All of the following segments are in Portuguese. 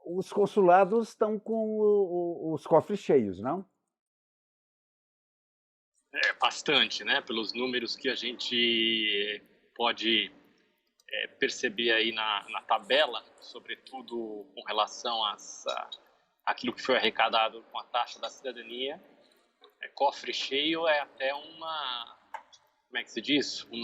os consulados estão com os cofres cheios, não? É bastante, né? Pelos números que a gente pode perceber aí na tabela, sobretudo com relação àquilo que foi arrecadado com a taxa da cidadania. Cofre cheio é até como é que se diz? Um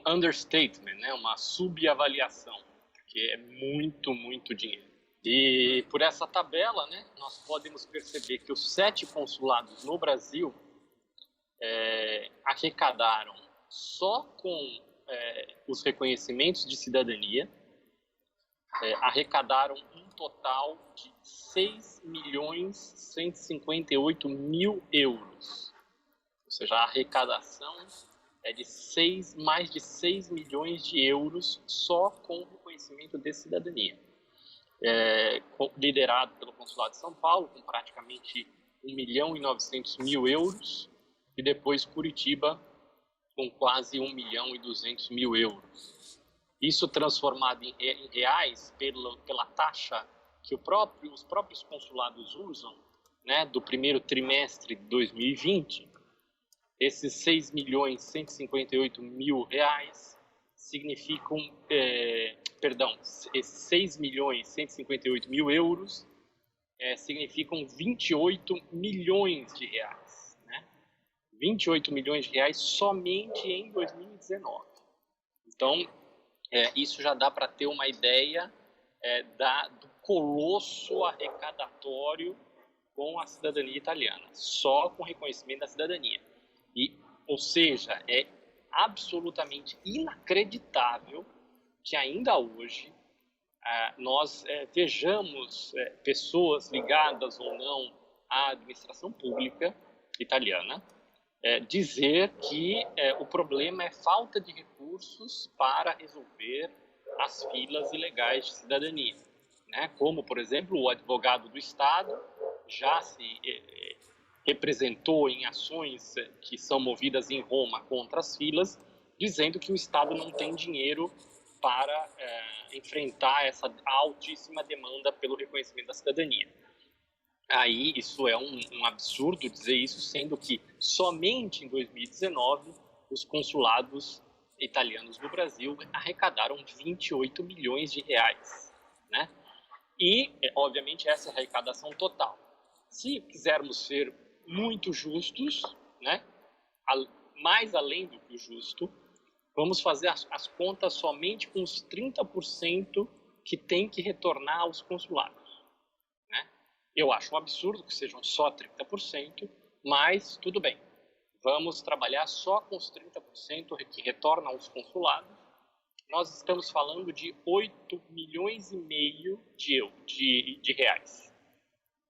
understatement, né? Uma subavaliação, porque é muito, muito dinheiro. E por essa tabela, né, nós podemos perceber que os 7 consulados no Brasil arrecadaram só com os reconhecimentos de cidadania, arrecadaram um total de 6.158.000 euros. Ou seja, a arrecadação é de mais de 6 milhões de euros só com o reconhecimento de cidadania. Liderado pelo Consulado de São Paulo, com praticamente 1.900.000 euros, e depois Curitiba, com quase 1.200.000 euros. Isso transformado em reais pela taxa que os próprios consulados usam, né, do primeiro trimestre de 2020, esses 6.158.000 reais significam, esses 6.158.000 euros significam 28 milhões de reais, né? 28 milhões de reais somente em 2019. Então, isso já dá para ter uma ideia do colosso arrecadatório com a cidadania italiana, só com reconhecimento da cidadania. Ou seja, é absolutamente inacreditável que ainda hoje nós vejamos pessoas ligadas ou não à administração pública italiana dizer que o problema é falta de recursos para resolver as filas ilegais de cidadania, né? Como, por exemplo, o advogado do Estado já se representou em ações que são movidas em Roma contra as filas, dizendo que o Estado não tem dinheiro para enfrentar essa altíssima demanda pelo reconhecimento da cidadania. Aí isso é um absurdo dizer isso, sendo que somente em 2019 os consulados italianos no Brasil arrecadaram 28 milhões de reais, né? E, obviamente, essa é a arrecadação total. Se quisermos ser muito justos, né, mais além do que o justo, vamos fazer as contas somente com os 30% que tem que retornar aos consulados. Eu acho um absurdo que sejam só 30%, mas tudo bem. Vamos trabalhar só com os 30% que retornam aos consulados. Nós estamos falando de 8 milhões e meio de reais.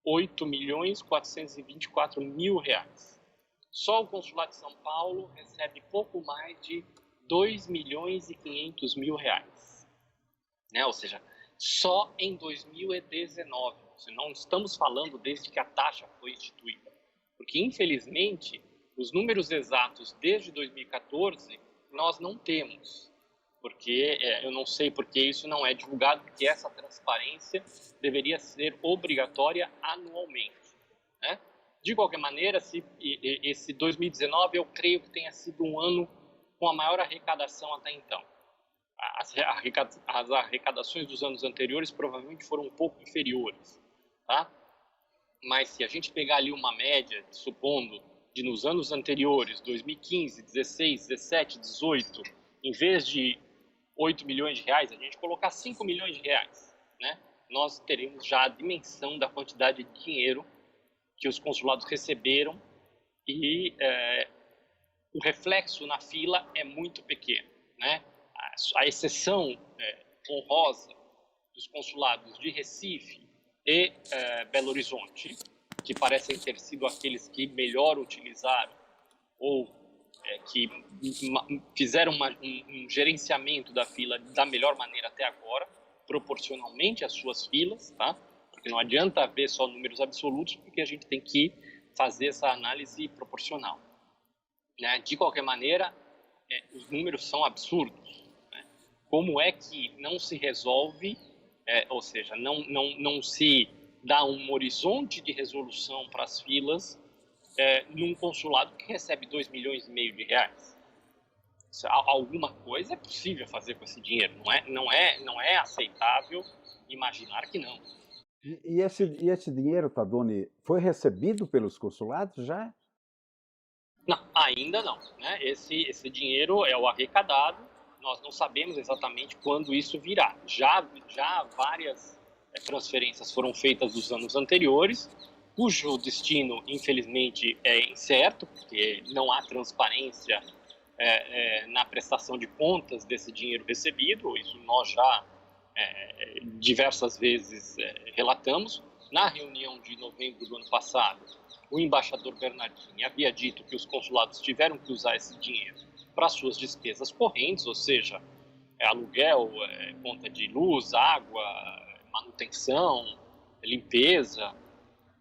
8.424.000 reais. Só o Consulado de São Paulo recebe pouco mais de 2.500.000 reais. Né? Ou seja, só em 2019. Não estamos falando desde que a taxa foi instituída. Porque, infelizmente, os números exatos desde 2014 nós não temos. Porque eu não sei porque isso não é divulgado, porque essa transparência deveria ser obrigatória anualmente, né? De qualquer maneira, esse 2019 eu creio que tenha sido um ano com a maior arrecadação até então. As arrecadações dos anos anteriores provavelmente foram um pouco inferiores, tá? Mas se a gente pegar ali uma média, supondo, de nos anos anteriores, 2015, 16, 17, 18, em vez de 8 milhões de reais, a gente colocar 5 milhões de reais, né? Nós teremos já a dimensão da quantidade de dinheiro que os consulados receberam e o reflexo na fila é muito pequeno, né? A exceção honrosa dos consulados de Recife e Belo Horizonte, que parecem ter sido aqueles que melhor utilizaram ou que fizeram um gerenciamento da fila da melhor maneira até agora, proporcionalmente às suas filas, tá? Porque não adianta ver só números absolutos, porque a gente tem que fazer essa análise proporcional, né? De qualquer maneira, os números são absurdos, né? Como é que não se resolve ou seja, não se dá um horizonte de resolução para as filas num consulado que recebe 2,5 milhões de reais. Alguma coisa é possível fazer com esse dinheiro, não é aceitável imaginar que não. E esse dinheiro, Tadoni, foi recebido pelos consulados já? Não, ainda não, né? Esse dinheiro é o arrecadado, nós não sabemos exatamente quando isso virá. Já várias transferências foram feitas nos anos anteriores, cujo destino, infelizmente, é incerto, porque não há transparência na prestação de contas desse dinheiro recebido. Isso nós já diversas vezes relatamos. Na reunião de novembro do ano passado, o embaixador Bernardini havia dito que os consulados tiveram que usar esse dinheiro para suas despesas correntes, ou seja, aluguel, conta de luz, água, manutenção, limpeza.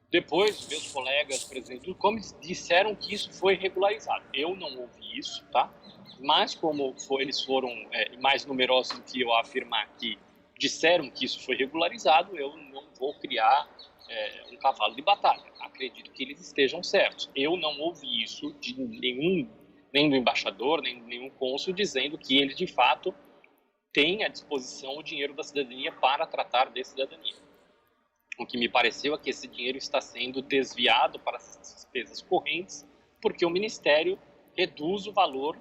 Depois, meus colegas presidentes do COMES disseram que isso foi regularizado. Eu não ouvi isso, tá? Mas como eles foram mais numerosos do que eu a afirmar que disseram que isso foi regularizado, eu não vou criar um cavalo de batalha. Acredito que eles estejam certos. Eu não ouvi isso de nem do embaixador, nem de nenhum cônsul, dizendo que eles, de fato, têm à disposição o dinheiro da cidadania para tratar de cidadania. O que me pareceu é que esse dinheiro está sendo desviado para as despesas correntes, porque o Ministério reduz o valor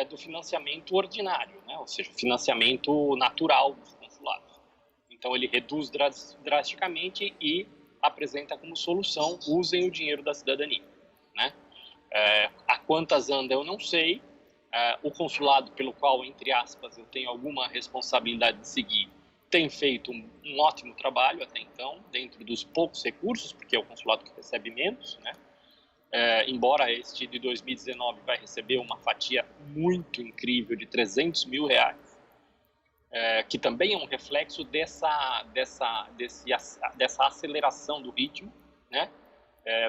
do financiamento ordinário, né? Ou seja, o financiamento natural dos consulados. Então, ele reduz drasticamente e apresenta como solução: usem o dinheiro da cidadania, né? A quantas anda eu não sei. O consulado pelo qual, entre aspas, eu tenho alguma responsabilidade de seguir, tem feito um ótimo trabalho até então, dentro dos poucos recursos, porque é o consulado que recebe menos, né? Embora este de 2019 vai receber uma fatia muito incrível de 300 mil reais, que também é um reflexo dessa aceleração do ritmo, né?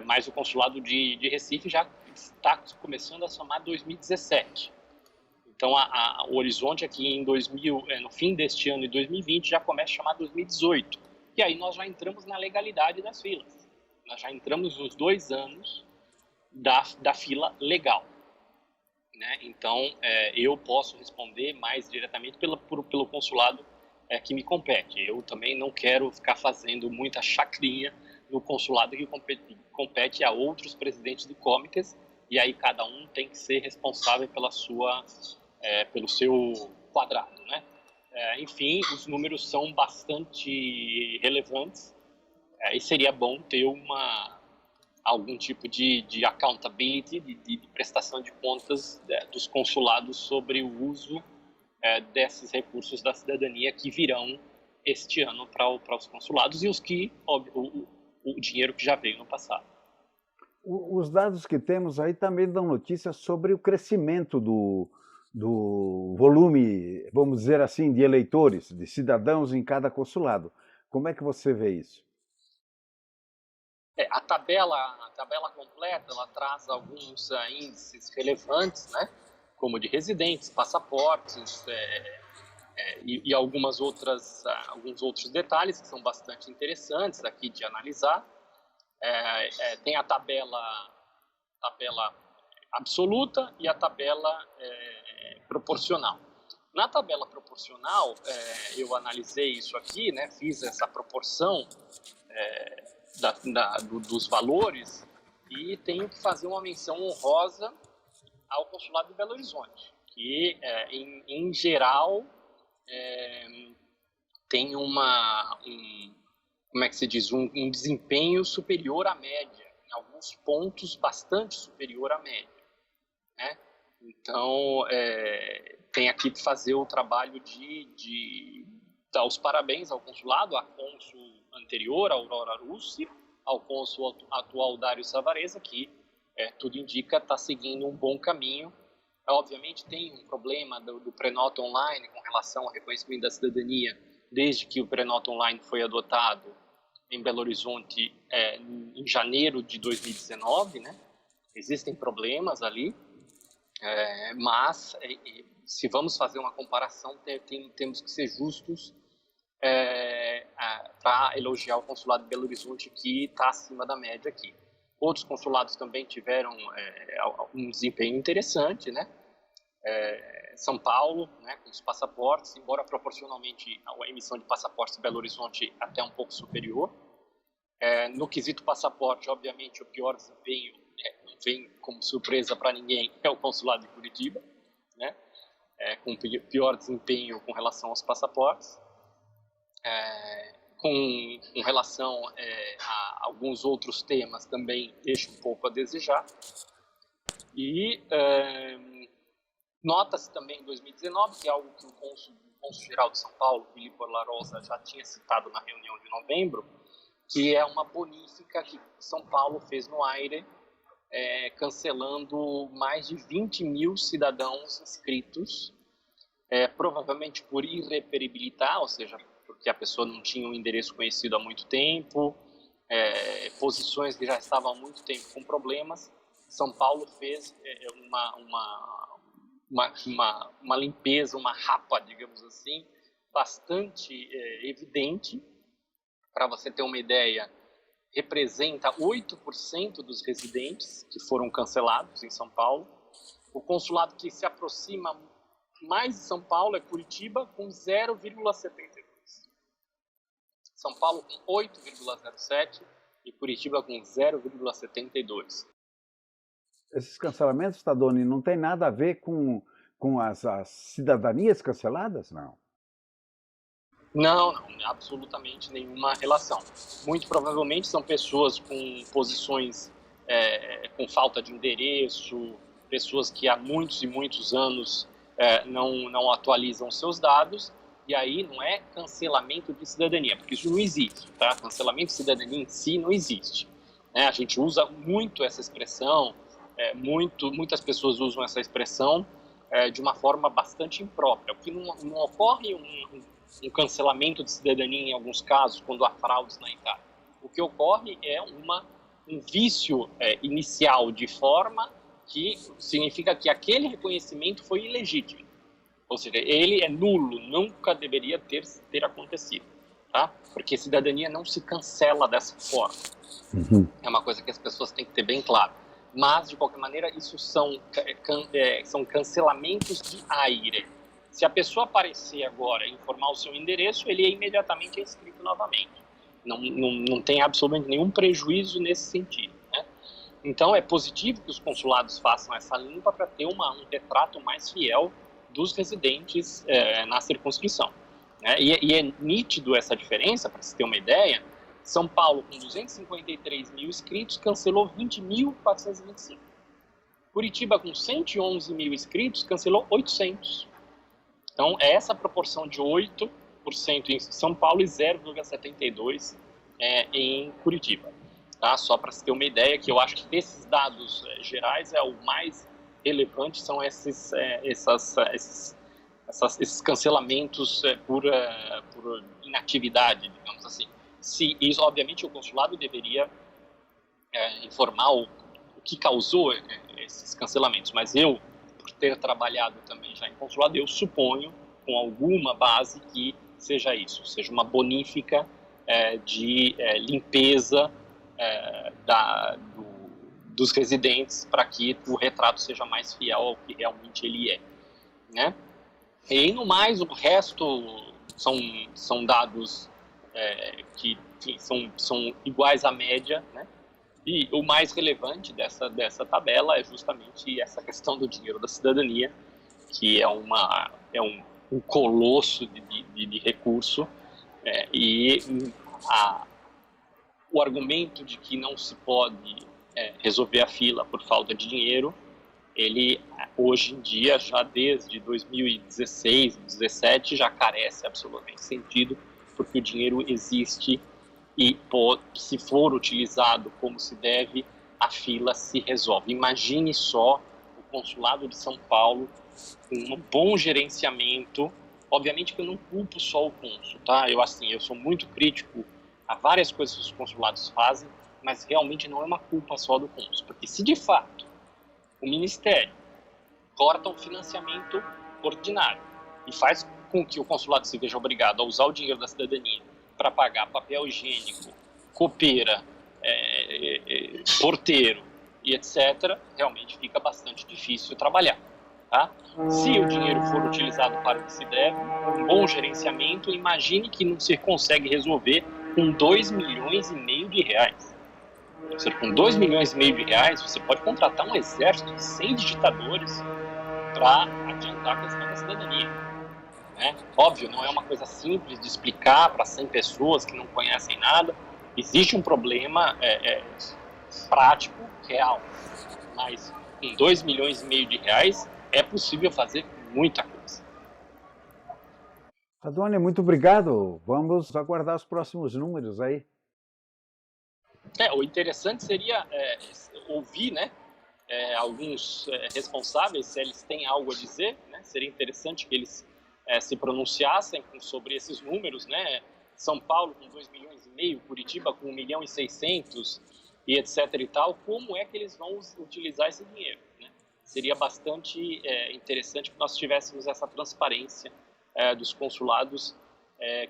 Mas o consulado de Recife já está começando a somar 2017. Então, o horizonte aqui no fim deste ano, em 2020, já começa a chamar 2018. E aí nós já entramos na legalidade das filas. Nós já entramos nos 2 anos da fila legal, né? Então, eu posso responder mais diretamente pelo consulado que me compete. Eu também não quero ficar fazendo muita chacrinha no consulado que compete a outros presidentes de comitês, e aí cada um tem que ser responsável pelo seu quadrado, né? Enfim, os números são bastante relevantes, e seria bom ter algum tipo de accountability, de prestação de contas dos consulados sobre o uso desses recursos da cidadania que virão este ano para os consulados, e o dinheiro que já veio no passado. Os dados que temos aí também dão notícias sobre o crescimento do volume, vamos dizer assim, de eleitores, de cidadãos em cada consulado. Como é que você vê isso? A tabela completa, ela traz alguns índices relevantes, né? Como de residentes, passaportes e alguns outros detalhes que são bastante interessantes aqui de analisar. Tem a tabela absoluta e a tabela proporcional. Na tabela proporcional, eu analisei isso aqui, né? Fiz essa proporção dos valores, e tenho que fazer uma menção honrosa ao consulado de Belo Horizonte, que, em geral, tem como é que se diz, um desempenho superior à média, em alguns pontos bastante superior à média, né? Então, tem aqui que fazer o trabalho de dar os parabéns ao consulado, à cônsul anterior, a Aurora Russi, ao cônsul atual Dário Savareza, que tudo indica está seguindo um bom caminho. Obviamente tem um problema do Prenota Online com relação ao reconhecimento da cidadania, desde que o Prenota Online foi adotado em Belo Horizonte em janeiro de 2019, né? Existem problemas ali, mas se vamos fazer uma comparação, temos que ser justos para elogiar o consulado de Belo Horizonte, que está acima da média aqui. Outros consulados também tiveram um desempenho interessante, né? São Paulo, né, com os passaportes, embora proporcionalmente a emissão de passaportes em Belo Horizonte até um pouco superior. No quesito passaporte, obviamente, o pior desempenho, não vem como surpresa para ninguém, é o consulado de Curitiba, né, com pior desempenho com relação aos passaportes. Com relação a alguns outros temas, também deixa um pouco a desejar. E nota-se também em 2019, que é algo que o cônsul-geral de São Paulo, Filipe Larosa, já tinha citado na reunião de novembro, que é uma bonífica que São Paulo fez no AIRE, cancelando mais de 20 mil cidadãos inscritos, provavelmente por irreperibilitar, ou seja, porque a pessoa não tinha um endereço conhecido há muito tempo, posições que já estavam há muito tempo com problemas. São Paulo fez uma limpeza, uma rapa, digamos assim, bastante evidente. Para você ter uma ideia, representa 8% dos residentes que foram cancelados em São Paulo. O consulado que se aproxima mais de São Paulo é Curitiba, com 0,72%. São Paulo com 8,07% e Curitiba com 0,72%. Esses cancelamentos, Tadoni, não tem nada a ver com as cidadanias canceladas, não? Não, absolutamente nenhuma relação. Muito provavelmente são pessoas com posições com falta de endereço, pessoas que há muitos e muitos anos não atualizam seus dados, e aí não é cancelamento de cidadania, porque isso não existe, tá? Cancelamento de cidadania em si não existe. A gente usa muito essa expressão, muitas pessoas usam essa expressão de uma forma bastante imprópria, porque não ocorre um cancelamento de cidadania em alguns casos, quando há fraudes na Itália. O que ocorre é um vício inicial de forma que significa que aquele reconhecimento foi ilegítimo. Ou seja, ele é nulo, nunca deveria ter acontecido. Tá? Porque cidadania não se cancela dessa forma. Uhum. É uma coisa que as pessoas têm que ter bem claro. Mas, de qualquer maneira, isso são cancelamentos de AIRE. Se a pessoa aparecer agora e informar o seu endereço, ele é imediatamente inscrito novamente. Não tem absolutamente nenhum prejuízo nesse sentido. Né? Então, é positivo que os consulados façam essa limpa para ter um retrato mais fiel dos residentes na circunscrição. Né? E é nítido essa diferença, para se ter uma ideia. São Paulo, com 253 mil inscritos, cancelou 20.425. Curitiba, com 111 mil inscritos, cancelou 800. Então, é essa proporção de 8% em São Paulo e 0,72% em Curitiba. Tá? Só para se ter uma ideia, que eu acho que desses dados gerais, o mais relevante são esses cancelamentos por inatividade, digamos assim. Isso, obviamente, o consulado deveria informar o que causou esses cancelamentos, mas eu, por ter trabalhado também já em consulado, eu suponho, com alguma base, que seja isso, seja uma bonífica de limpeza dos residentes para que o retrato seja mais fiel ao que realmente ele é. Né? E, no mais, o resto são dados que são iguais à média, né? E o mais relevante dessa tabela é justamente essa questão do dinheiro da cidadania, que é um colosso de recurso, e o argumento de que não se pode resolver a fila por falta de dinheiro, ele hoje em dia, já desde 2016, 2017, já carece absolutamente sentido, porque o dinheiro existe e se for utilizado como se deve, a fila se resolve. Imagine só o consulado de São Paulo com um bom gerenciamento. Obviamente que eu não culpo só o cônsul, tá? Eu sou muito crítico a várias coisas que os consulados fazem, mas realmente não é uma culpa só do cônsul, porque se de fato o Ministério corta o financiamento ordinário e faz com que o consulado se veja obrigado a usar o dinheiro da cidadania para pagar papel higiênico, copeira, porteiro e etc., realmente fica bastante difícil trabalhar. Tá? Se o dinheiro for utilizado para o que se deve, um bom gerenciamento, imagine que não se consegue resolver com 2,5 milhões de reais. Ou seja, com 2,5 milhões de reais, você pode contratar um exército de 100 digitadores para adiantar a questão da cidadania. Né? Óbvio, não é uma coisa simples de explicar para 100 pessoas que não conhecem nada. Existe um problema prático, real, mas com 2,5 milhões de reais é possível fazer muita coisa. Adoni, muito obrigado. Vamos aguardar os próximos números aí. O interessante seria ouvir, né, alguns responsáveis, se eles têm algo a dizer, né? Seria interessante que eles se pronunciassem sobre esses números, né? São Paulo com 2,5 milhões, Curitiba com 1,6 milhões e etc. e tal. Como é que eles vão utilizar esse dinheiro? Né? Seria bastante interessante que nós tivéssemos essa transparência dos consulados,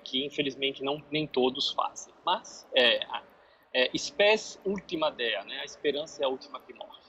que infelizmente nem todos fazem. Mas spes ultima dea, né? A esperança é a última que morre.